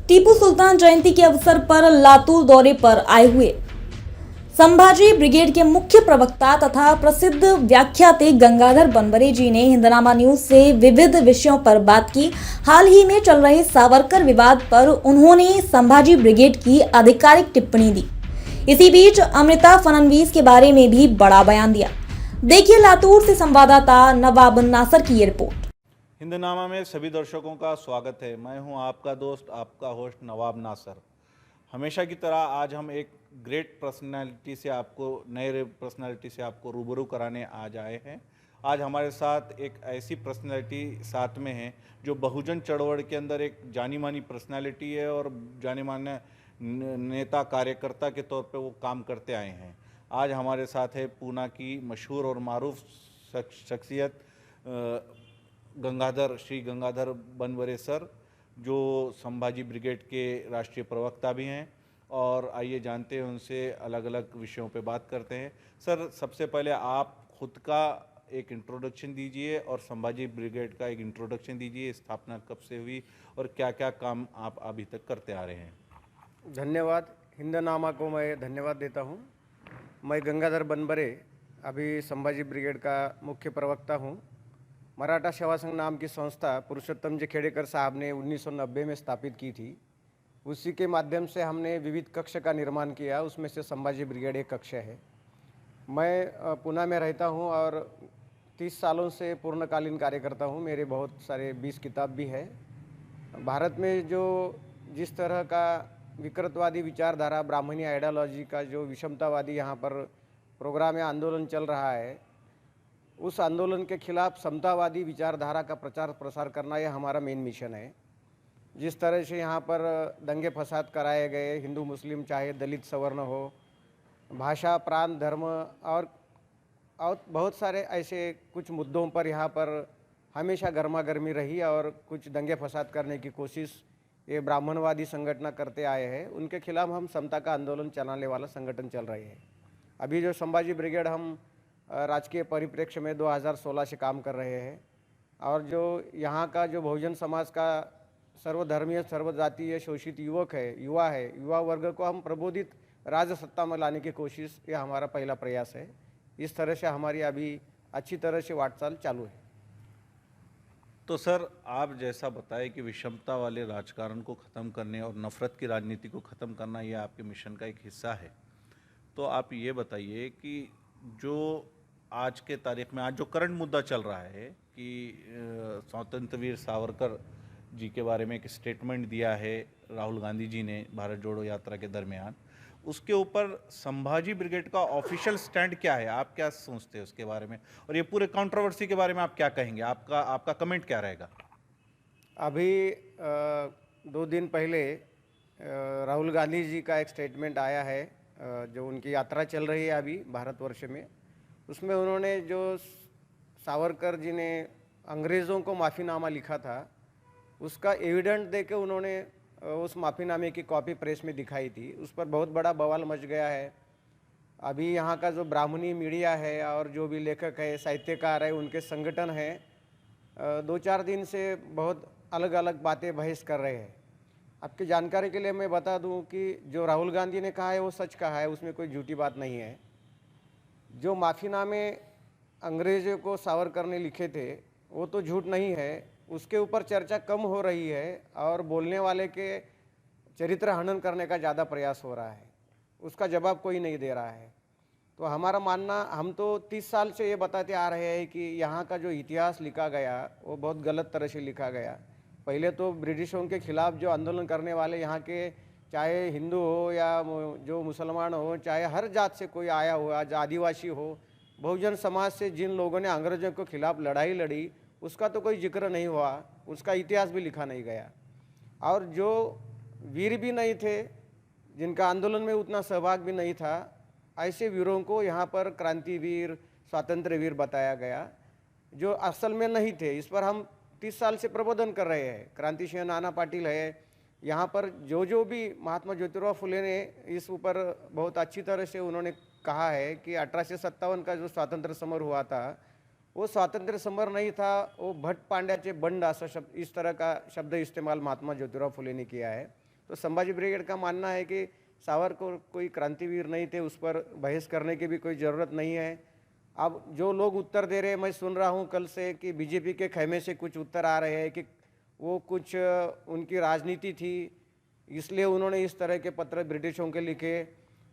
टीपू सुल्तान जयंती के अवसर पर लातूर दौरे पर आए हुए संभाजी ब्रिगेड के मुख्य प्रवक्ता तथा प्रसिद्ध व्याख्याते गंगाधर बनबरे जी ने हिंदनामा न्यूज से विविध विषयों पर बात की। हाल ही में चल रहे सावरकर विवाद पर उन्होंने संभाजी ब्रिगेड की आधिकारिक टिप्पणी दी। इसी बीच अमृता फडणवीस के बारे में भी बड़ा बयान दिया। देखिए लातूर से संवाददाता नवाब नासर की ये रिपोर्ट। हिंदनामा में सभी दर्शकों का स्वागत है। मैं हूं आपका दोस्त, आपका होस्ट नवाब नासर। हमेशा की तरह आज हम एक ग्रेट पर्सनालिटी से आपको रूबरू कराने आज आए हैं। आज हमारे साथ एक ऐसी पर्सनालिटी साथ में है जो बहुजन चळवळ के अंदर एक जानी मानी पर्सनालिटी है और जाने माने नेता कार्यकर्ता के तौर पे वो काम करते आए हैं। आज हमारे साथ है पूना की मशहूर और मारूफ शख्सियत श्री गंगाधर बनबरे सर, जो संभाजी ब्रिगेड के राष्ट्रीय प्रवक्ता भी हैं। और आइए जानते हैं उनसे, अलग अलग विषयों पे बात करते हैं। सर, सबसे पहले आप खुद का एक इंट्रोडक्शन दीजिए और संभाजी ब्रिगेड का एक इंट्रोडक्शन दीजिए। स्थापना कब से हुई और क्या क्या काम आप अभी तक करते आ रहे हैं? धन्यवाद। हिंदनामा को मैं धन्यवाद देता हूं। मैं गंगाधर बनबरे अभी संभाजी ब्रिगेड का मुख्य प्रवक्ता हूं। मराठा सेवा संघ नाम की संस्था पुरुषोत्तम जी खेड़ेकर साहब ने 1990 में स्थापित की थी। उसी के माध्यम से हमने विविध कक्ष का निर्माण किया, उसमें से संभाजी ब्रिगेड एक कक्ष है। मैं पुणे में रहता हूं और 30 सालों से पूर्णकालीन कार्यकर्ता हूं। मेरे बहुत सारे 20 किताब भी है। भारत में जो जिस तरह का विकृतवादी विचारधारा, ब्राह्मणी आइडियोलॉजी का जो विषमतावादी यहाँ पर प्रोग्राम या आंदोलन चल रहा है, उस आंदोलन के खिलाफ समतावादी विचारधारा का प्रचार प्रसार करना यह हमारा मेन मिशन है। जिस तरह से यहाँ पर दंगे फसाद कराए गए, हिंदू मुस्लिम चाहे दलित सवर्ण हो, भाषा प्रांत धर्म और बहुत सारे ऐसे कुछ मुद्दों पर यहाँ पर हमेशा गर्मा गर्मी रही और कुछ दंगे फसाद करने की कोशिश ये ब्राह्मणवादी संगठन करते आए हैं। उनके खिलाफ हम समता का आंदोलन चलाने वाला संगठन चल रहे हैं। अभी जो संभाजी ब्रिगेड हम राजकीय परिप्रेक्ष्य में 2016 से काम कर रहे हैं और जो यहाँ का जो बहुजन समाज का सर्वधर्मीय सर्वजातीय शोषित युवा वर्ग को हम प्रबोधित राजसत्ता में लाने की कोशिश, यह हमारा पहला प्रयास है। इस तरह से हमारी अभी अच्छी तरह से वाटचाल चालू है। तो सर, आप जैसा बताएं कि विषमता वाले राजकारण को ख़त्म करने और नफ़रत की राजनीति को ख़त्म करना यह आपके मिशन का एक हिस्सा है। तो आप ये बताइए कि जो आज के तारीख में आज जो करंट मुद्दा चल रहा है कि स्वतंत्र वीर सावरकर जी के बारे में एक स्टेटमेंट दिया है राहुल गांधी जी ने भारत जोड़ो यात्रा के दरमियान, उसके ऊपर संभाजी ब्रिगेड का ऑफिशियल स्टैंड क्या है? आप क्या सोचते हैं उसके बारे में, और ये पूरे कंट्रोवर्सी के बारे में आप क्या कहेंगे? आपका कमेंट क्या रहेगा? अभी 2 दिन पहले राहुल गांधी जी का एक स्टेटमेंट आया है, जो उनकी यात्रा चल रही है अभी भारतवर्ष में। उसमें उन्होंने जो सावरकर जी ने अंग्रेज़ों को माफ़ीनामा लिखा था, उसका एविडेंट देके उन्होंने उस माफ़ीनामे की कॉपी प्रेस में दिखाई थी। उस पर बहुत बड़ा बवाल मच गया है। अभी यहाँ का जो ब्राह्मणी मीडिया है और जो भी लेखक है, साहित्यकार है, उनके संगठन हैं, 2-4 दिन से बहुत अलग अलग बातें बहस कर रहे हैं। आपकी जानकारी के लिए मैं बता दूं कि जो राहुल गांधी ने कहा है वो सच कहा है, उसमें कोई झूठी बात नहीं है। जो माफ़ीनामे अंग्रेज़ों को सावरकर ने लिखे थे वो तो झूठ नहीं है, उसके ऊपर चर्चा कम हो रही है और बोलने वाले के चरित्र हनन करने का ज़्यादा प्रयास हो रहा है। उसका जवाब कोई नहीं दे रहा है। तो हमारा मानना, हम तो 30 साल से ये बताते आ रहे हैं कि यहाँ का जो इतिहास लिखा गया वो बहुत गलत तरह से लिखा गया। पहले तो ब्रिटिशों के खिलाफ जो आंदोलन करने वाले यहाँ के, चाहे हिंदू हो या जो मुसलमान हो, चाहे हर जात से कोई आया हो, आज आदिवासी हो, बहुजन समाज से जिन लोगों ने अंग्रेज़ों के खिलाफ लड़ाई लड़ी, उसका तो कोई जिक्र नहीं हुआ, उसका इतिहास भी लिखा नहीं गया। और जो वीर भी नहीं थे, जिनका आंदोलन में उतना सहभाग भी नहीं था, ऐसे वीरों को यहाँ पर क्रांतिवीर, स्वातंत्र्य वीर बताया गया, जो असल में नहीं थे। इस पर हम 30 साल से प्रबोधन कर रहे हैं। क्रांति सिंह नाना पाटिल है, यहाँ पर जो भी महात्मा ज्योतिराव फुले ने इस ऊपर बहुत अच्छी तरह से उन्होंने कहा है कि 1857 का जो स्वातंत्र्य समर हुआ था वो स्वातंत्र्य समर नहीं था, वो भट्ट पांड्याचे बंड, ऐसा शब्द, इस तरह का शब्द इस्तेमाल महात्मा ज्योतिराव फुले ने किया है। तो संभाजी ब्रिगेड का मानना है कि सावरकर कोई क्रांतिवीर नहीं थे, उस पर बहस करने की भी कोई ज़रूरत नहीं है। अब जो लोग उत्तर दे रहे हैं, मैं सुन रहा हूँ कल से कि बीजेपी के खेमे से कुछ उत्तर आ रहे हैं कि वो कुछ उनकी राजनीति थी, इसलिए उन्होंने इस तरह के पत्र ब्रिटिशों के लिखे।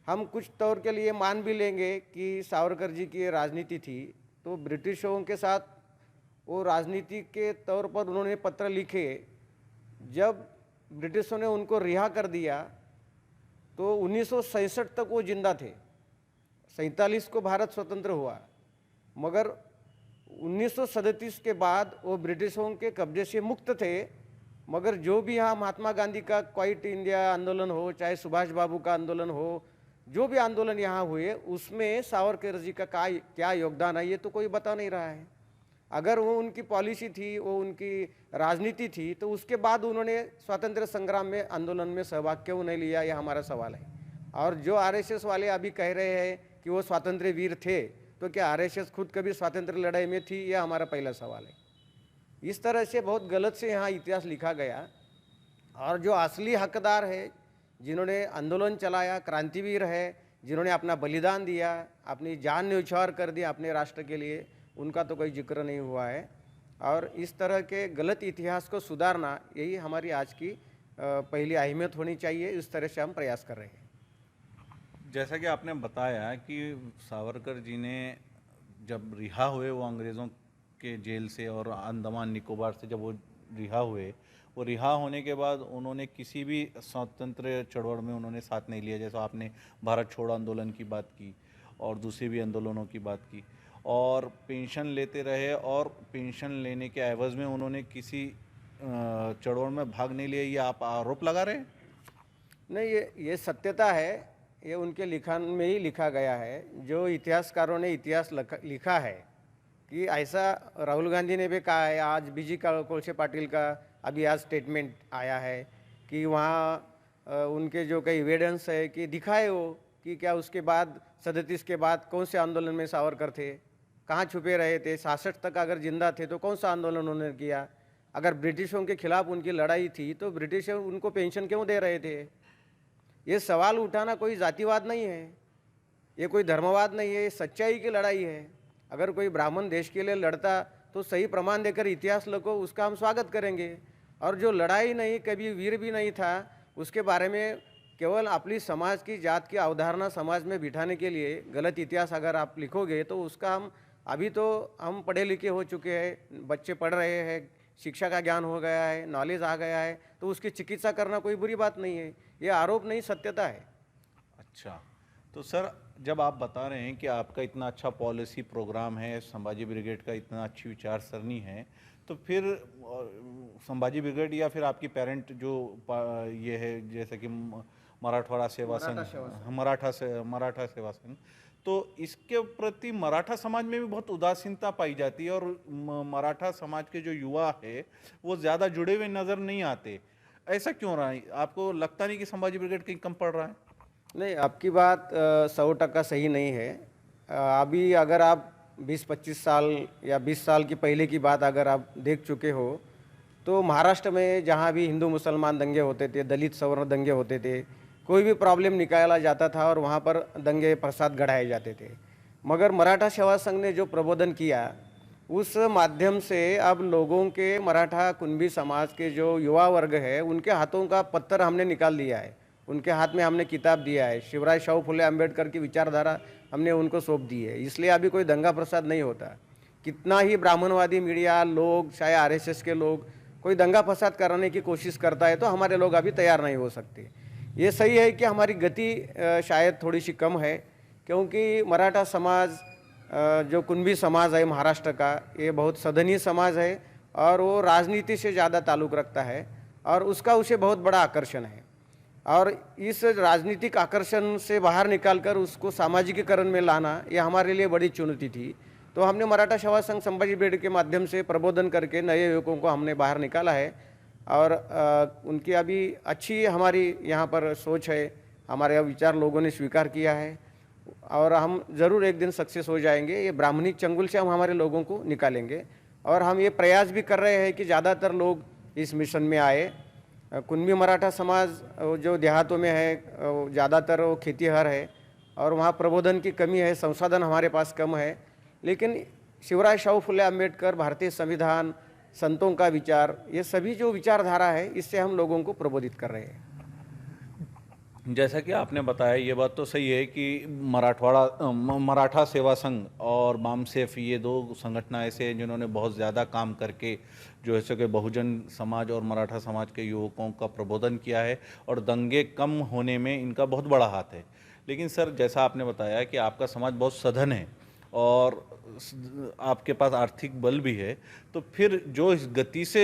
हम कुछ तौर के लिए मान भी लेंगे कि सावरकर जी की राजनीति थी, तो ब्रिटिशों के साथ वो राजनीति के तौर पर उन्होंने पत्र लिखे। जब ब्रिटिशों ने उनको रिहा कर दिया तो 1967 तक वो जिंदा थे। 47 को भारत स्वतंत्र हुआ, मगर 1937 के बाद वो ब्रिटिशों के कब्जे से मुक्त थे। मगर जो भी यहाँ महात्मा गांधी का क्वाइट इंडिया आंदोलन हो, चाहे सुभाष बाबू का आंदोलन हो, जो भी आंदोलन यहाँ हुए, उसमें सावरकर जी का क्या योगदान है ये तो कोई बता नहीं रहा है। अगर वो उनकी पॉलिसी थी, वो उनकी राजनीति थी, तो उसके बाद उन्होंने स्वतंत्र संग्राम में आंदोलन में सहभाग क्यों नहीं लिया, यह हमारा सवाल है। और जो आरएसएस वाले अभी कह रहे हैं कि वो स्वातंत्र्य वीर थे, तो क्या आरएसएस खुद कभी स्वातंत्र्य लड़ाई में थी, यह हमारा पहला सवाल है। इस तरह से बहुत गलत से यहाँ इतिहास लिखा गया। और जो असली हकदार है, जिन्होंने आंदोलन चलाया, क्रांतिवीर है, जिन्होंने अपना बलिदान दिया, अपनी जान न्यौछावर कर दी अपने राष्ट्र के लिए, उनका तो कोई जिक्र नहीं हुआ है। और इस तरह के गलत इतिहास को सुधारना, यही हमारी आज की पहली अहमियत होनी चाहिए। इस तरह से हम प्रयास कर रहे हैं। जैसा कि आपने बताया कि सावरकर जी ने जब रिहा हुए वो अंग्रेज़ों के जेल से और अंडमान निकोबार से जब वो रिहा हुए, वो रिहा होने के बाद उन्होंने किसी भी स्वतंत्र चळवळ में उन्होंने साथ नहीं लिया। जैसा आपने भारत छोड़ो आंदोलन की बात की और दूसरे भी आंदोलनों की बात की, और पेंशन लेते रहे, और पेंशन लेने के एवज़ में उन्होंने किसी चळवळ में भाग नहीं लिया, ये आप आरोप लगा रहे हैं? नहीं, ये सत्यता है, ये उनके लिखान में ही लिखा गया है। जो इतिहासकारों ने इतिहास लिखा है कि ऐसा राहुल गांधी ने भी कहा है। आज बीजी कोळसे पाटिल का अभी आज स्टेटमेंट आया है कि वहाँ उनके जो कई एविडेंस है कि दिखाए वो कि क्या उसके बाद 37 के बाद कौन से आंदोलन में सावरकर थे, कहाँ छुपे रहे थे, 66 तक अगर जिंदा थे तो कौन सा आंदोलन उन्होंने किया। अगर ब्रिटिशों के खिलाफ उनकी लड़ाई थी तो ब्रिटिश उनको पेंशन क्यों दे रहे थे। ये सवाल उठाना कोई जातिवाद नहीं है, ये कोई धर्मवाद नहीं है, ये सच्चाई की लड़ाई है। अगर कोई ब्राह्मण देश के लिए लड़ता तो सही प्रमाण देकर इतिहास लिखो, उसका हम स्वागत करेंगे। और जो लड़ाई नहीं, कभी वीर भी नहीं था, उसके बारे में केवल अपनी समाज की जात की अवधारणा समाज में बिठाने के लिए गलत इतिहास अगर आप लिखोगे तो उसका अभी तो हम पढ़े लिखे हो चुके हैं, बच्चे पढ़ रहे हैं, शिक्षा का ज्ञान हो गया है, नॉलेज आ गया है, तो उसकी चिकित्सा करना कोई बुरी बात नहीं है। ये आरोप नहीं, सत्यता है। अच्छा, तो सर जब आप बता रहे हैं कि आपका इतना अच्छा पॉलिसी प्रोग्राम है, संभाजी ब्रिगेड का इतना अच्छी विचारसरणी है, तो फिर संभाजी ब्रिगेड या फिर आपकी पेरेंट जो ये है जैसे कि मराठवाड़ा सेवा संघ, मराठा सेवा संघ, तो इसके प्रति मराठा समाज में भी बहुत उदासीनता पाई जाती है और मराठा समाज के जो युवा है वो ज़्यादा जुड़े हुए नज़र नहीं आते। ऐसा क्यों रहा है? आपको लगता नहीं कि संभाजी ब्रिगेड कहीं कम पड़ रहा है? नहीं, आपकी बात 100% सही नहीं है। अभी अगर आप 20-25 साल या 20 साल की पहले की बात अगर आप देख चुके हो तो महाराष्ट्र में जहाँ भी हिंदू मुसलमान दंगे होते थे, दलित सवर्ण दंगे होते थे, कोई भी प्रॉब्लम निकाला जाता था और वहाँ पर दंगे प्रसाद गढ़ाए जाते थे। मगर मराठा सेवा संघ ने जो प्रबोधन किया, उस माध्यम से अब लोगों के, मराठा कुंभी समाज के जो युवा वर्ग है, उनके हाथों का पत्थर हमने निकाल दिया है, उनके हाथ में हमने किताब दिया है। शिवराज शाहू फुले अम्बेडकर की विचारधारा हमने उनको सौंप दी है, इसलिए अभी कोई दंगा प्रसाद नहीं होता। कितना ही ब्राह्मणवादी मीडिया लोग, चाहे आरएसएस के लोग, कोई दंगा फसाद कराने की कोशिश करता है तो हमारे लोग अभी तैयार नहीं हो सकते। ये सही है कि हमारी गति शायद थोड़ी सी कम है, क्योंकि मराठा समाज जो कुंभी समाज है महाराष्ट्र का, ये बहुत सदनीय समाज है और वो राजनीति से ज़्यादा ताल्लुक़ रखता है और उसका उसे बहुत बड़ा आकर्षण है। और इस राजनीतिक आकर्षण से बाहर निकालकर उसको सामाजिकीकरण में लाना, ये हमारे लिए बड़ी चुनौती थी। तो हमने मराठा सेवा संघ संभाजी ब्रिगेड के माध्यम से प्रबोधन करके नए युवकों को हमने बाहर निकाला है और उनकी अभी अच्छी हमारी यहाँ पर सोच है, हमारे विचार लोगों ने स्वीकार किया है और हम ज़रूर एक दिन सक्सेस हो जाएंगे। ये ब्राह्मणी चंगुल से हम हमारे लोगों को निकालेंगे और हम ये प्रयास भी कर रहे हैं कि ज़्यादातर लोग इस मिशन में आए। कुणबी मराठा समाज जो देहातों में है ज़्यादातर वो खेतीहर है और वहाँ प्रबोधन की कमी है, संसाधन हमारे पास कम है। लेकिन शिवराज शाहू फुले अम्बेडकर, भारतीय संविधान, संतों का विचार, ये सभी जो विचारधारा है इससे हम लोगों को प्रबोधित कर रहे हैं। जैसा कि आपने बताया, ये बात तो सही है कि मराठा सेवा संघ और बामसेफ, ये दो संगठन ऐसे हैं जिन्होंने बहुत ज़्यादा काम करके जो है सो कि बहुजन समाज और मराठा समाज के युवकों का प्रबोधन किया है और दंगे कम होने में इनका बहुत बड़ा हाथ है। लेकिन सर, जैसा आपने बताया कि आपका समाज बहुत सघन है और आपके पास आर्थिक बल भी है, तो फिर जो इस गति से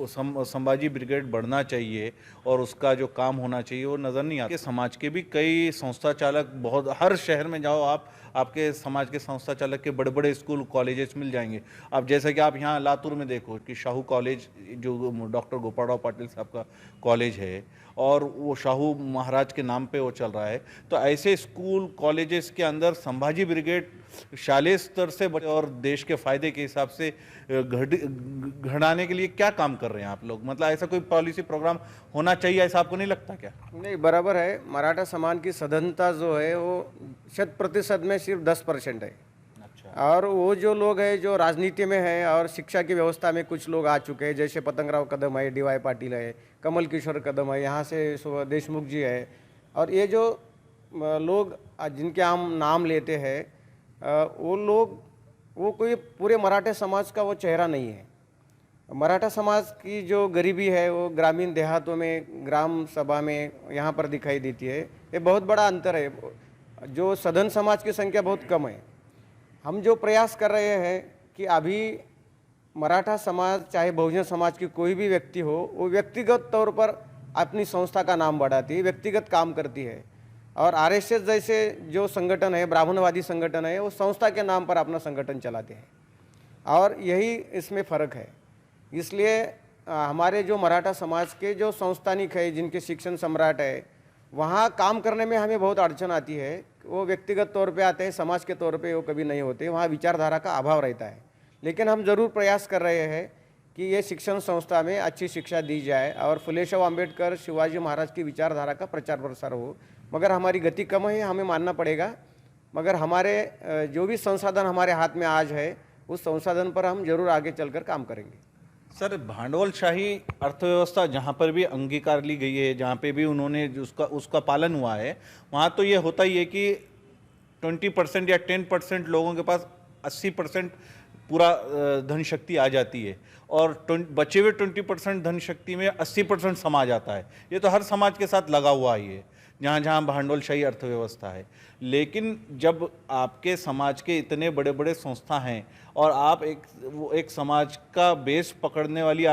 संभाजी ब्रिगेड बढ़ना चाहिए और उसका जो काम होना चाहिए वो नज़र नहीं आता। समाज के भी कई संस्था चालक, बहुत, हर शहर में जाओ आप, आपके समाज के संस्था चालक के बड़े बड़े स्कूल कॉलेजेस मिल जाएंगे। अब जैसा कि आप यहाँ लातूर में देखो कि शाहू कॉलेज, जो डॉक्टर गोपालराव पाटिल साहब का कॉलेज है और वो शाहू महाराज के नाम पे वो चल रहा है, तो ऐसे स्कूल कॉलेजेस के अंदर संभाजी ब्रिगेड शालेय स्तर से और देश के फायदे के हिसाब से घड़ाने के लिए क्या काम कर रहे हैं आप लोग? मतलब ऐसा कोई पॉलिसी प्रोग्राम होना चाहिए, ऐसा आपको नहीं लगता क्या? नहीं, बराबर है। मराठा समाज की सधनता जो है वो 100% में सिर्फ 10% है। अच्छा। और वो जो लोग हैं जो राजनीति में हैं और शिक्षा की व्यवस्था में कुछ लोग आ चुके हैं, जैसे पतंगराव कदम है, DY पाटिल है, कमल किशोर कदम है, यहाँ से देशमुख जी है, और ये जो लोग जिनके हम नाम लेते हैं वो लोग, वो कोई पूरे मराठा समाज का वो चेहरा नहीं है। मराठा समाज की जो गरीबी है वो ग्रामीण देहातों में, ग्राम सभा में यहाँ पर दिखाई देती है। ये बहुत बड़ा अंतर है। जो सधन समाज की संख्या बहुत कम है। हम जो प्रयास कर रहे हैं कि अभी मराठा समाज चाहे बहुजन समाज की कोई भी व्यक्ति हो, वो व्यक्तिगत तौर पर अपनी संस्था का नाम बढ़ाती है, व्यक्तिगत काम करती है। और RSS जैसे जो संगठन है, ब्राह्मणवादी संगठन है, वो संस्था के नाम पर अपना संगठन चलाते हैं और यही इसमें फ़र्क है। इसलिए हमारे जो मराठा समाज के जो संस्थानिक है, जिनके शिक्षण सम्राट है, वहाँ काम करने में हमें बहुत अड़चन आती है। वो व्यक्तिगत तौर पे आते हैं, समाज के तौर पे वो कभी नहीं होते, वहाँ विचारधारा का अभाव रहता है। लेकिन हम ज़रूर प्रयास कर रहे हैं कि ये शिक्षण संस्था में अच्छी शिक्षा दी जाए और फुलेशाह अम्बेडकर, शिवाजी महाराज की विचारधारा का प्रचार प्रसार हो। मगर हमारी गति कम है, हमें मानना पड़ेगा। मगर हमारे जो भी संसाधन हमारे हाथ में आज है, उस संसाधन पर हम जरूर आगे चलकर काम करेंगे। सर, भांडवलशाही अर्थव्यवस्था जहाँ पर भी अंगीकार ली गई है, जहाँ पे भी उन्होंने उसका पालन हुआ है, वहाँ तो ये होता ही है कि 20% या 10% लोगों के पास 80% पूरा धन शक्ति आ जाती है और बचे हुए 20% धन शक्ति में 80% समाज आता है। ये तो हर समाज के साथ लगा हुआ ही है जहाँ जहाँ भांडवलशाही अर्थव्यवस्था है। लेकिन जब आपके समाज के इतने बड़े बड़े संस्था हैं और आप एक समाज का बेस पकड़ने वाली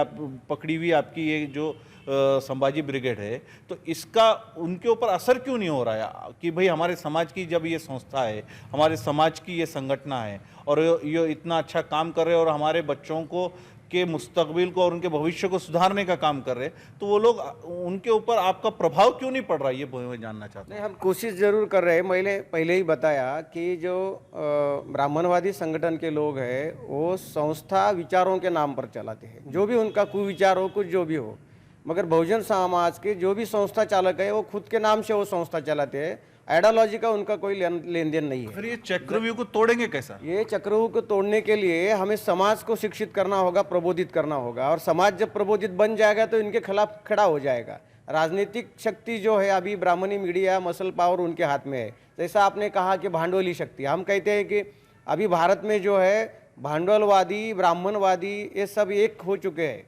पकड़ी हुई आपकी ये जो संभाजी ब्रिगेड है, तो इसका उनके ऊपर असर क्यों नहीं हो रहा है कि भाई हमारे समाज की जब ये संस्था है, हमारे समाज की ये संगठन है और ये इतना अच्छा काम कर रहे हैं और हमारे बच्चों को के मुस्तकबिल को और उनके भविष्य को सुधारने का काम कर रहे हैं, तो वो लोग, उनके ऊपर आपका प्रभाव क्यों नहीं पड़ रहा है, ये मैं जानना चाहता हूँ। नहीं, हम कोशिश जरूर कर रहे हैं। मैंने पहले ही बताया कि जो ब्राह्मणवादी संगठन के लोग हैं वो संस्था विचारों के नाम पर चलाते हैं, जो भी उनका कुविचार हो, कुछ जो भी हो। मगर बहुजन समाज के जो भी संस्था चालक है वो खुद के नाम से वो संस्था चलाते हैं, आइडियोलॉजी का उनका कोई लेन देन नहीं है। फिर ये चक्रव्यूह को तोड़ेंगे कैसा? ये चक्रव्यूह को तोड़ने के लिए हमें समाज को शिक्षित करना होगा, प्रबोधित करना होगा, और समाज जब प्रबोधित बन जाएगा तो इनके खिलाफ खड़ा हो जाएगा। राजनीतिक शक्ति जो है अभी ब्राह्मणी मीडिया, मसल पावर उनके हाथ में है। जैसा आपने कहा कि भांडवली शक्ति, हम कहते हैं कि अभी भारत में जो है भांडवलवादी, ब्राह्मणवादी, ये सब एक हो चुके हैं।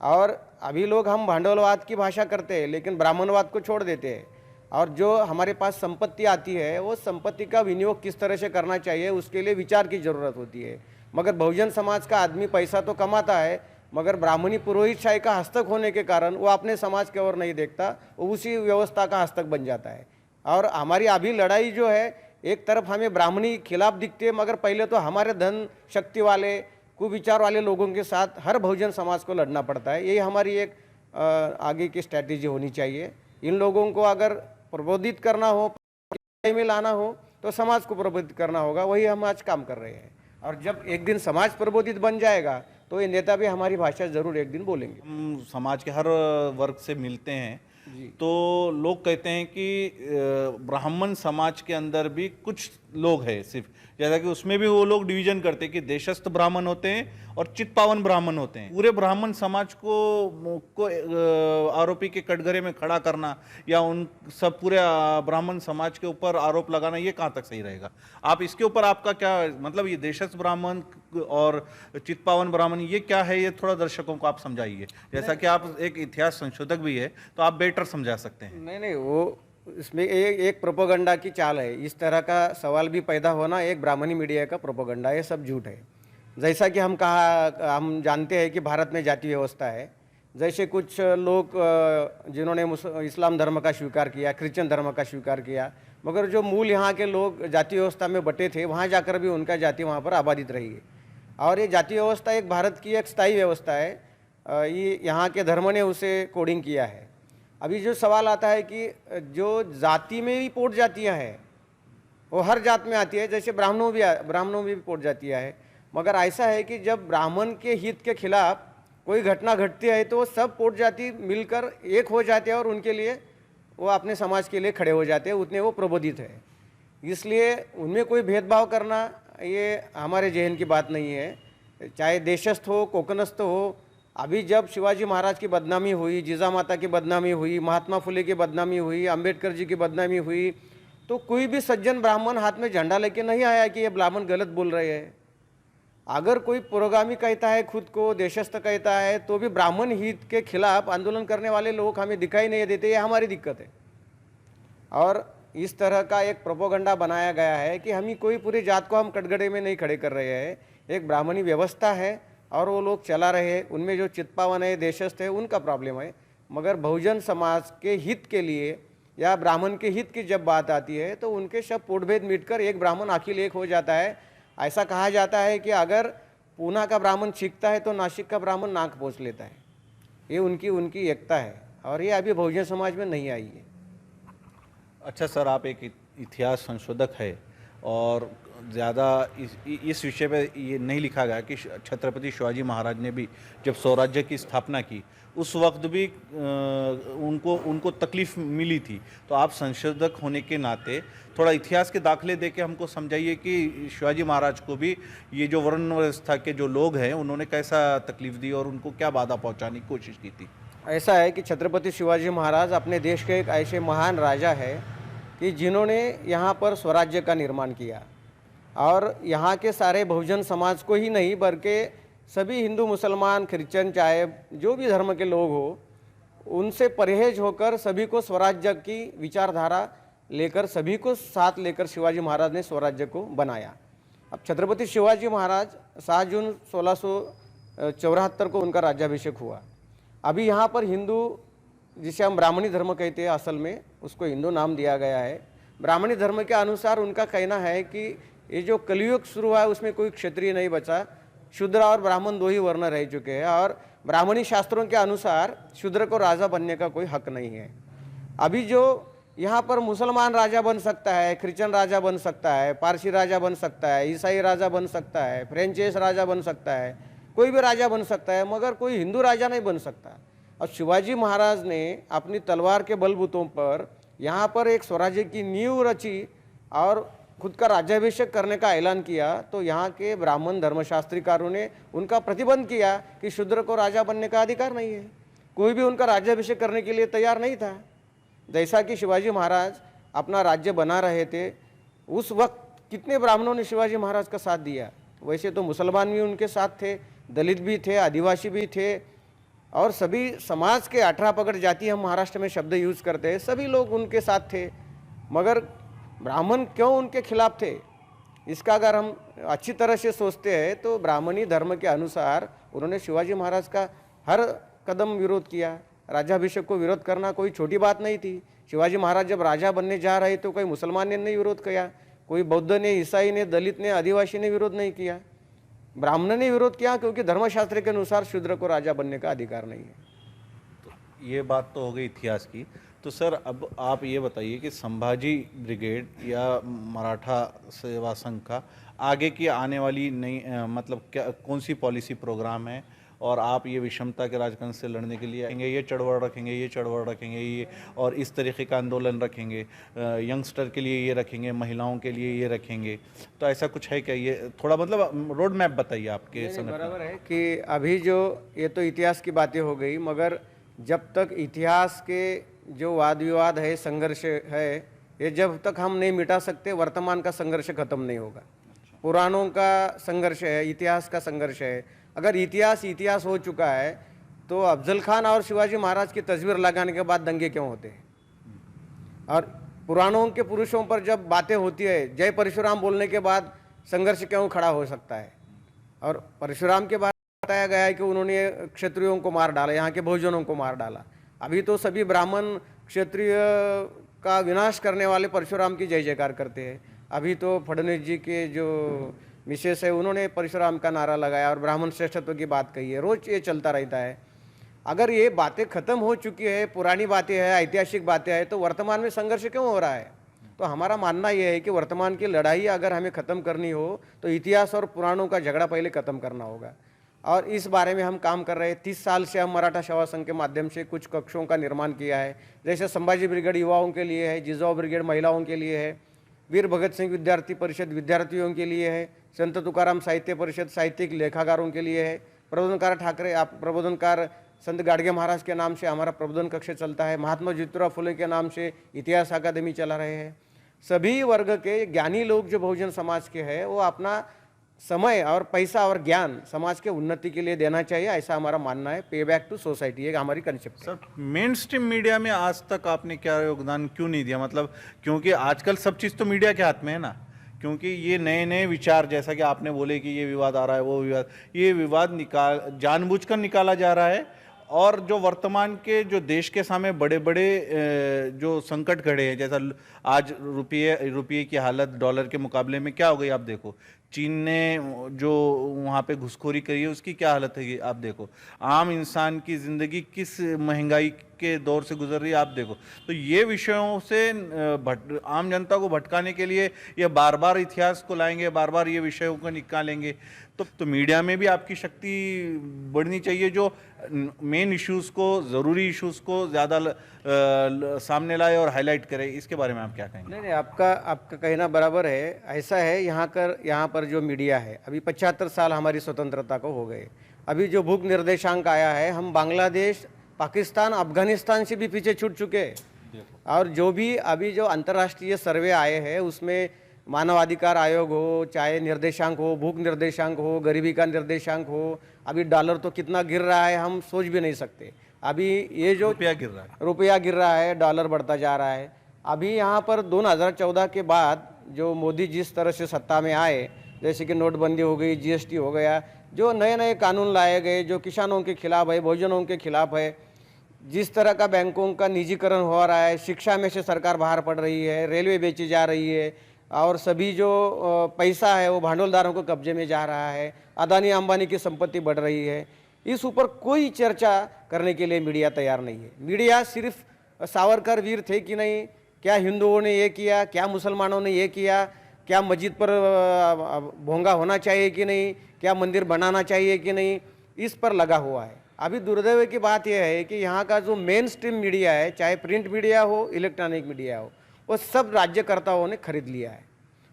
और अभी लोग हम भांडवलवाद की भाषा करते हैं लेकिन ब्राह्मणवाद को छोड़ देते हैं। और जो हमारे पास संपत्ति आती है वो संपत्ति का विनियोग किस तरह से करना चाहिए, उसके लिए विचार की ज़रूरत होती है। मगर बहुजन समाज का आदमी पैसा तो कमाता है, मगर ब्राह्मणी पुरोहितशाही का हस्तक होने के कारण वो अपने समाज की ओर नहीं देखता, वो उसी व्यवस्था का हस्तक बन जाता है। और हमारी अभी लड़ाई जो है, एक तरफ हमें ब्राह्मणी खिलाफ दिखते हैं, मगर पहले तो हमारे धन शक्ति वाले, कुविचार वाले लोगों के साथ हर बहुजन समाज को लड़ना पड़ता है। यही हमारी एक आगे की स्ट्रैटेजी होनी चाहिए। इन लोगों को अगर प्रबोधित करना हो, में लाना हो, तो समाज को प्रबोधित करना होगा। वही हम आज काम कर रहे हैं। और जब एक दिन समाज प्रबोधित बन जाएगा तो ये नेता भी हमारी भाषा ज़रूर एक दिन बोलेंगे। हम समाज के हर वर्ग से मिलते हैं, जी। तो लोग कहते हैं कि ब्राह्मण समाज के अंदर भी कुछ लोग हैं सिर्फ, जैसा कि उसमें भी वो लोग डिवीजन करते हैं कि देशस्थ ब्राह्मण होते हैं और चित्पावन ब्राह्मण होते हैं। पूरे ब्राह्मण समाज को आरोपी के कटघरे में खड़ा करना या उन सब पूरे ब्राह्मण समाज के ऊपर आरोप लगाना, ये कहाँ तक सही रहेगा? आप इसके ऊपर आपका क्या मतलब, ये देशस्थ ब्राह्मण और चित्पावन ब्राह्मण ये क्या है, ये थोड़ा दर्शकों को आप समझाइए। जैसा कि आप एक इतिहास संशोधक भी है तो आप बेटर समझा सकते हैं। नहीं, वो इसमें एक प्रोपोगंडा की चाल है। इस तरह का सवाल भी पैदा होना एक ब्राह्मणी मीडिया का प्रोपोगंडा है, सब झूठ है। जैसा कि हम जानते हैं कि भारत में जाति व्यवस्था है। जैसे कुछ लोग जिन्होंने इस्लाम धर्म का स्वीकार किया, क्रिश्चियन धर्म का स्वीकार किया, मगर जो मूल यहाँ के लोग जाति व्यवस्था में बटे थे, वहाँ जाकर भी उनका जाति वहाँ पर आबादित रही है। और ये जाति व्यवस्था एक भारत की एक स्थायी व्यवस्था है। ये यहाँ के धर्म ने उसे कोडिंग किया है। अभी जो सवाल आता है कि जो जाति में भी पोट जातियाँ हैं, वो हर जात में आती है, जैसे ब्राह्मणों में भी पोट जातियाँ है। मगर ऐसा है कि जब ब्राह्मण के हित के खिलाफ कोई घटना घटती है तो सब पोट जाति मिलकर एक हो जाते हैं और उनके लिए वो अपने समाज के लिए खड़े हो जाते हैं, उतने वो प्रबोधित है। इसलिए उनमें कोई भेदभाव करना ये हमारे जहन की बात नहीं है, चाहे देशस्थ हो, कोकणस्थ हो। अभी जब शिवाजी महाराज की बदनामी हुई, जिजामाता की बदनामी हुई, महात्मा फुले की बदनामी हुई, अंबेडकर जी की बदनामी हुई, तो कोई भी सज्जन ब्राह्मण हाथ में झंडा लेके नहीं आया कि ये ब्राह्मण गलत बोल रहे हैं। अगर कोई पुरोगामी कहता है, खुद को देशस्थ कहता है, तो भी ब्राह्मण हित के खिलाफ आंदोलन करने वाले लोग हमें दिखाई नहीं देते। ये हमारी दिक्कत है। और इस तरह का एक प्रोपोगंडा बनाया गया है कि हम ही कोई पूरी जात को हम कटघरे में नहीं खड़े कर रहे हैं। एक ब्राह्मणी व्यवस्था है और वो लोग चला रहे हैं। उनमें जो चित्पावन है, देशस्थ है, उनका प्रॉब्लम है। मगर बहुजन समाज के हित के लिए या ब्राह्मण के हित की जब बात आती है तो उनके सब पोटभेद मिटकर एक ब्राह्मण अखिल एक हो जाता है। ऐसा कहा जाता है कि अगर पूना का ब्राह्मण छींकता है तो नासिक का ब्राह्मण नाक पोंछ लेता है। ये उनकी एकता है और ये अभी बहुजन समाज में नहीं आई है। अच्छा सर, आप एक इतिहास संशोधक है और ज़्यादा इस विषय पे ये नहीं लिखा गया कि छत्रपति शिवाजी महाराज ने भी जब स्वराज्य की स्थापना की उस वक्त भी उनको तकलीफ़ मिली थी। तो आप संशोधक होने के नाते थोड़ा इतिहास के दाखले दे के हमको समझाइए कि शिवाजी महाराज को भी ये जो वर्ण व्यवस्था के जो लोग हैं उन्होंने कैसा तकलीफ़ दी और उनको क्या बाधा पहुंचाने की कोशिश की थी। ऐसा है कि छत्रपति शिवाजी महाराज अपने देश के एक ऐसे महान राजा है कि जिन्होंने यहाँ पर स्वराज्य का निर्माण किया और यहाँ के सारे बहुजन समाज को ही नहीं बल्कि सभी हिंदू, मुसलमान, क्रिश्चियन, चाहे जो भी धर्म के लोग हो, उनसे परहेज होकर सभी को स्वराज्य की विचारधारा लेकर, सभी को साथ लेकर शिवाजी महाराज ने स्वराज्य को बनाया। अब छत्रपति शिवाजी महाराज 7 जून 1674 को उनका राज्याभिषेक हुआ। अभी यहाँ पर हिंदू, जिसे हम ब्राह्मणी धर्म कहते हैं, असल में उसको हिंदू नाम दिया गया है। ब्राह्मणी धर्म के अनुसार उनका कहना है कि ये जो कलयुग शुरू हुआ है उसमें कोई क्षत्रिय नहीं बचा, शूद्र और ब्राह्मण 2 ही वर्ण रह चुके हैं और ब्राह्मणी शास्त्रों के अनुसार शूद्र को राजा बनने का कोई हक नहीं है। अभी जो यहाँ पर मुसलमान राजा बन सकता है, क्रिश्चियन राजा बन सकता है, पारसी राजा बन सकता है, ईसाई राजा बन सकता है, फ्रेंचेस राजा बन सकता है, कोई भी राजा बन सकता है, मगर कोई हिंदू राजा नहीं बन सकता। और शिवाजी महाराज ने अपनी तलवार के बलबूतों पर यहाँ पर एक स्वराज्य की नींव रची और खुद का राज्याभिषेक करने का ऐलान किया। तो यहाँ के ब्राह्मण धर्मशास्त्रीकारों ने उनका प्रतिबंध किया कि शूद्र को राजा बनने का अधिकार नहीं है। कोई भी उनका राज्याभिषेक करने के लिए तैयार नहीं था। जैसा कि शिवाजी महाराज अपना राज्य बना रहे थे, उस वक्त कितने ब्राह्मणों ने शिवाजी महाराज का साथ दिया। वैसे तो मुसलमान भी उनके साथ थे, दलित भी थे, आदिवासी भी थे और सभी समाज के 18 पगड़ जाति हम महाराष्ट्र में शब्द यूज़ करते हैं, सभी लोग उनके साथ थे। मगर ब्राह्मण क्यों उनके खिलाफ थे, इसका अगर हम अच्छी तरह से सोचते हैं तो ब्राह्मणी धर्म के अनुसार उन्होंने शिवाजी महाराज का हर कदम विरोध किया। राज्याभिषेक को विरोध करना कोई छोटी बात नहीं थी। शिवाजी महाराज जब राजा बनने जा रहे तो कोई मुसलमान ने नहीं विरोध किया, कोई बौद्ध ने, ईसाई ने, दलित ने, आदिवासी ने विरोध नहीं किया। ब्राह्मण ने विरोध किया क्योंकि धर्मशास्त्र के अनुसार शूद्र को राजा बनने का अधिकार नहीं है। तो ये बात तो हो गई इतिहास की। तो सर अब आप ये बताइए कि संभाजी ब्रिगेड या मराठा सेवा संघ का आगे की आने वाली नई मतलब क्या कौन सी पॉलिसी प्रोग्राम है, और आप ये विषमता के राजकारण से लड़ने के लिए आएंगे, ये चढ़वड़ रखेंगे, ये चढ़वड़ रखेंगे, ये और इस तरीके का आंदोलन रखेंगे, यंगस्टर के लिए ये रखेंगे, महिलाओं के लिए ये रखेंगे, तो ऐसा कुछ है क्या? ये थोड़ा मतलब रोड मैप बताइए आपके नहीं, संगठन। बराबर है कि अभी जो ये तो इतिहास की बातें हो गई, मगर जब तक इतिहास के जो वाद विवाद है, संघर्ष है, ये जब तक हम नहीं मिटा सकते, वर्तमान का संघर्ष खत्म नहीं होगा। पुराणों का संघर्ष है, इतिहास का संघर्ष है। अगर इतिहास हो चुका है तो अफजल खान और शिवाजी महाराज की तस्वीर लगाने के बाद दंगे क्यों होते हैं? और पुराणों के पुरुषों पर जब बातें होती है, जय परशुराम बोलने के बाद संघर्ष क्यों खड़ा हो सकता है? और परशुराम के बारे में बताया गया है कि उन्होंने क्षत्रियों को मार डाला, यहाँ के बहुजनों को मार डाला। अभी तो सभी ब्राह्मण क्षत्रिय का विनाश करने वाले परशुराम की जय जयकार करते हैं। अभी तो फडणवीस जी के जो मिसेस है, उन्होंने परशुराम का नारा लगाया और ब्राह्मण श्रेष्ठत्व की बात कही है। रोज ये चलता रहता है। अगर ये बातें खत्म हो चुकी है, पुरानी बातें हैं, ऐतिहासिक बातें हैं, तो वर्तमान में संघर्ष क्यों हो रहा है? तो हमारा मानना यह है कि वर्तमान की लड़ाई अगर हमें ख़त्म करनी हो तो इतिहास और पुराणों का झगड़ा पहले ख़त्म करना होगा, और इस बारे में हम काम कर रहे हैं। 30 साल से हम मराठा सेवा संघ के माध्यम से कुछ कक्षों का निर्माण किया है, जैसे संभाजी ब्रिगेड युवाओं के लिए है, जिजाऊ ब्रिगेड महिलाओं के लिए है, वीर भगत सिंह विद्यार्थी परिषद विद्यार्थियों के लिए है, संत तुकाराम साहित्य परिषद साहित्यिक लेखाकारों के लिए है, प्रबोधनकार प्रबोधनकार संत गाडगे महाराज के नाम से हमारा प्रबोधन कक्ष चलता है, महात्मा ज्योतिराव फुले के नाम से इतिहास अकादमी चला रहे हैं। सभी वर्ग के ज्ञानी लोग जो बहुजन समाज के हैं, वो अपना समय और पैसा और ज्ञान समाज के उन्नति के लिए देना चाहिए, ऐसा हमारा मानना है। पे बैक टू सोसाइटी एक हमारी कंसेप्ट है। सर, मेन स्ट्रीम मीडिया में आज तक आपने क्या योगदान क्यों नहीं दिया? मतलब क्योंकि आजकल सब चीज़ तो मीडिया के हाथ में है ना, क्योंकि ये नए नए विचार, जैसा कि आपने बोले कि ये विवाद आ रहा है, वो विवाद, ये विवाद जानबूझकर निकाला जा रहा है, और जो वर्तमान के जो देश के सामने बड़े बड़े जो संकट खड़े हैं, जैसा आज रुपये की हालत डॉलर के मुकाबले में क्या हो गई आप देखो, चीन ने जो वहाँ पे घुसखोरी करी है उसकी क्या हालत है आप देखो, आम इंसान की ज़िंदगी किस महंगाई के दौर से गुजर रही है आप देखो। तो ये विषयों से आम जनता को भटकाने के लिए ये बार बार इतिहास को लाएंगे, बार बार ये विषयों को निकालेंगे। तो मीडिया में भी आपकी शक्ति बढ़नी चाहिए, जो मेन इश्यूज़ को, ज़रूरी इश्यूज़ को ज़्यादा सामने लाए और हाईलाइट करे। इसके बारे में आप क्या कहेंगे? नहीं, आपका कहना बराबर है। ऐसा है, यहाँ पर जो मीडिया है, अभी 75 साल हमारी स्वतंत्रता को हो गए। अभी जो भूख निर्देशांक आया है, हम बांग्लादेश, पाकिस्तान, अफगानिस्तान से भी पीछे छूट चुके हैं। और जो भी अभी जो अंतर्राष्ट्रीय सर्वे आए हैं, उसमें मानवाधिकार आयोग हो, चाहे निर्देशांक हो, भूख निर्देशांक हो, गरीबी का निर्देशांक हो, अभी डॉलर तो कितना गिर रहा है हम सोच भी नहीं सकते। अभी ये जो रुपया गिर रहा है, डॉलर बढ़ता जा रहा है। अभी यहाँ पर 2014 के बाद जो मोदी जिस तरह से सत्ता में आए, जैसे कि नोटबंदी हो गई, जीएसटी हो गया, जो नए नए कानून लाए गए, जो किसानों के खिलाफ है, बहुजनों के खिलाफ है, जिस तरह का बैंकों का निजीकरण हो रहा है, शिक्षा में से सरकार बाहर पड़ रही है, रेलवे बेची जा रही है, और सभी जो पैसा है वो भांडवलदारों को कब्जे में जा रहा है, अदानी अंबानी की संपत्ति बढ़ रही है, इस ऊपर कोई चर्चा करने के लिए मीडिया तैयार नहीं है। मीडिया सिर्फ सावरकर वीर थे कि नहीं, क्या हिंदुओं ने ये किया, क्या मुसलमानों ने ये किया, क्या मस्जिद पर भोंगा होना चाहिए कि नहीं, क्या मंदिर बनाना चाहिए कि नहीं, इस पर लगा हुआ है। अभी दुर्दैव की बात यह है कि यहाँ का जो मेन स्ट्रीम मीडिया है, चाहे प्रिंट मीडिया हो, इलेक्ट्रॉनिक मीडिया हो, वो सब राज्यकर्ताओं ने खरीद लिया है,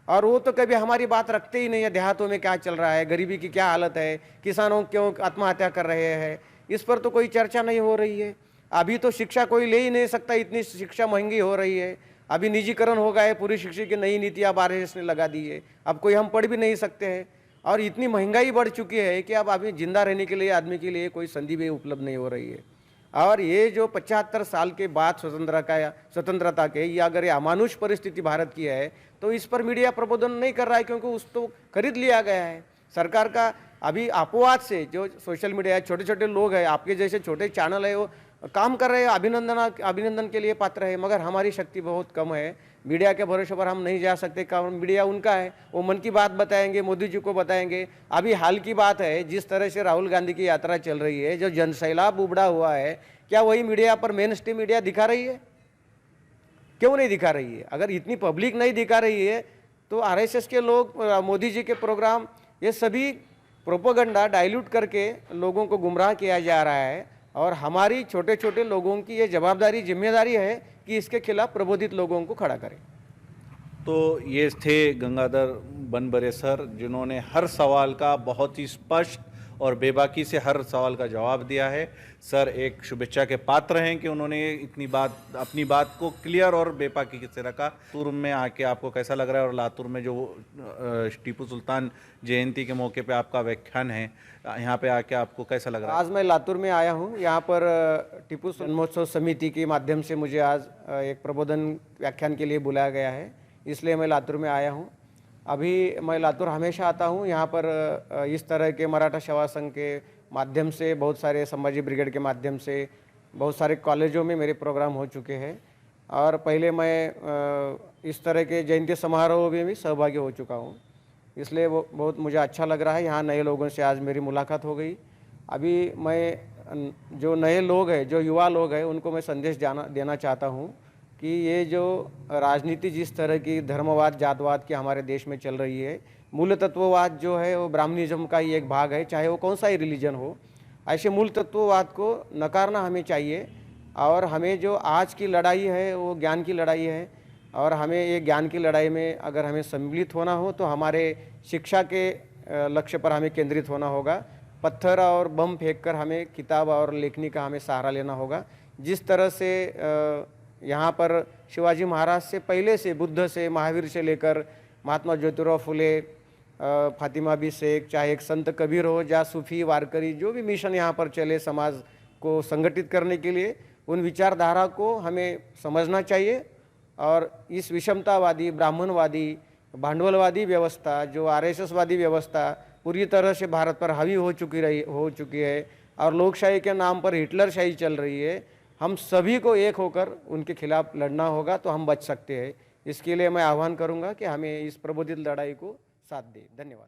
और वो तो कभी हमारी बात रखते ही नहीं है। देहातों में क्या चल रहा है, गरीबी की क्या हालत है, किसानों क्यों आत्महत्या कर रहे हैं, इस पर तो कोई चर्चा नहीं हो रही है। अभी तो शिक्षा कोई ले ही नहीं सकता, इतनी शिक्षा महंगी हो रही है। अभी निजीकरण हो गया है, पूरी शिक्षा की नई नीतियाँ RSS ने लगा दी है, अब कोई हम पढ़ भी नहीं सकते हैं। और इतनी महंगाई बढ़ चुकी है कि अब अभी जिंदा रहने के लिए आदमी के लिए कोई संधि भी उपलब्ध नहीं हो रही है। और ये जो 75 साल के बाद स्वतंत्रता के, ये अगर ये अमानुष परिस्थिति भारत की है, तो इस पर मीडिया प्रबोधन नहीं कर रहा है, क्योंकि उसको खरीद लिया गया है सरकार का। अभी अपवाद से जो सोशल मीडिया है, छोटे छोटे लोग हैं, आपके जैसे छोटे चैनल है, वो काम कर रहे हैं, अभिनंदन के लिए पात्र है, मगर हमारी शक्ति बहुत कम है। मीडिया के भरोसे पर हम नहीं जा सकते, कारण मीडिया उनका है, वो मन की बात बताएंगे, मोदी जी को बताएंगे। अभी हाल की बात है, जिस तरह से राहुल गांधी की यात्रा चल रही है, जो जनसैलाब उमड़ा हुआ है, क्या वही मीडिया पर मेन स्ट्रीम मीडिया दिखा रही है? क्यों नहीं दिखा रही है? अगर इतनी पब्लिक नहीं दिखा रही है तो आरएसएस के लोग, मोदी जी के प्रोग्राम, ये सभी प्रोपेगेंडा डाइल्यूट करके लोगों को गुमराह किया जा रहा है। और हमारी छोटे छोटे लोगों की ये जवाबदारी, जिम्मेदारी है कि इसके खिलाफ प्रबोधित लोगों को खड़ा करें। तो ये थे गंगाधर बनबरे सर, जिन्होंने हर सवाल का बहुत ही स्पष्ट और बेबाकी से हर सवाल का जवाब दिया है। सर एक शुभेच्छा के पात्र हैं कि उन्होंने इतनी बात, अपनी बात को क्लियर और बेबाकी से रखा। लातूर में आके आपको कैसा लग रहा है, और लातूर में जो टीपू सुल्तान जयंती के मौके पे आपका व्याख्यान है, यहाँ पे आके आपको कैसा लग रहा है? आज मैं लातूर में आया हूँ। यहाँ पर टीपू जन्मोत्सव समिति के माध्यम से मुझे आज एक प्रबोधन व्याख्यान के लिए बुलाया गया है, इसलिए मैं लातूर में आया हूँ। अभी मैं लातूर हमेशा आता हूँ। यहाँ पर इस तरह के मराठा सेवा संघ के माध्यम से, बहुत सारे संभाजी ब्रिगेड के माध्यम से, बहुत सारे कॉलेजों में मेरे प्रोग्राम हो चुके हैं। और पहले मैं इस तरह के जयंती समारोह में भी सहभागी हो चुका हूँ, इसलिए वो बहुत मुझे अच्छा लग रहा है। यहाँ नए लोगों से आज मेरी मुलाकात हो गई। अभी मैं जो नए लोग हैं, जो युवा लोग हैं, उनको मैं संदेश देना चाहता हूँ कि ये जो राजनीति जिस तरह की धर्मवाद, जातवाद की हमारे देश में चल रही है, मूल तत्ववाद जो है वो ब्राह्मणिज्म का ही एक भाग है, चाहे वो कौन सा ही रिलीजन हो। ऐसे मूल तत्ववाद को नकारना हमें चाहिए। और हमें जो आज की लड़ाई है वो ज्ञान की लड़ाई है, और हमें ये ज्ञान की लड़ाई में अगर हमें सम्मिलित होना हो तो हमारे शिक्षा के लक्ष्य पर हमें केंद्रित होना होगा। पत्थर और बम फेंककर हमें किताब और लेखनी का हमें सहारा लेना होगा। जिस तरह से यहाँ पर शिवाजी महाराज से पहले से, बुद्ध से, महावीर से लेकर महात्मा ज्योतिराव फुले, फातिमा बी शेख, चाहे एक संत कबीर हो, या सूफी, वारकरी, जो भी मिशन यहाँ पर चले समाज को संगठित करने के लिए, उन विचारधारा को हमें समझना चाहिए। और इस विषमतावादी, ब्राह्मणवादी, भांडवलवादी व्यवस्था, जो आरएसएसवादी व्यवस्था पूरी तरह से भारत पर हावी हो चुकी है, और लोकशाही के नाम पर हिटलरशाही चल रही है, हम सभी को एक होकर उनके खिलाफ लड़ना होगा, तो हम बच सकते हैं। इसके लिए मैं आह्वान करूंगा कि हमें इस प्रबोधित लड़ाई को साथ दें। धन्यवाद।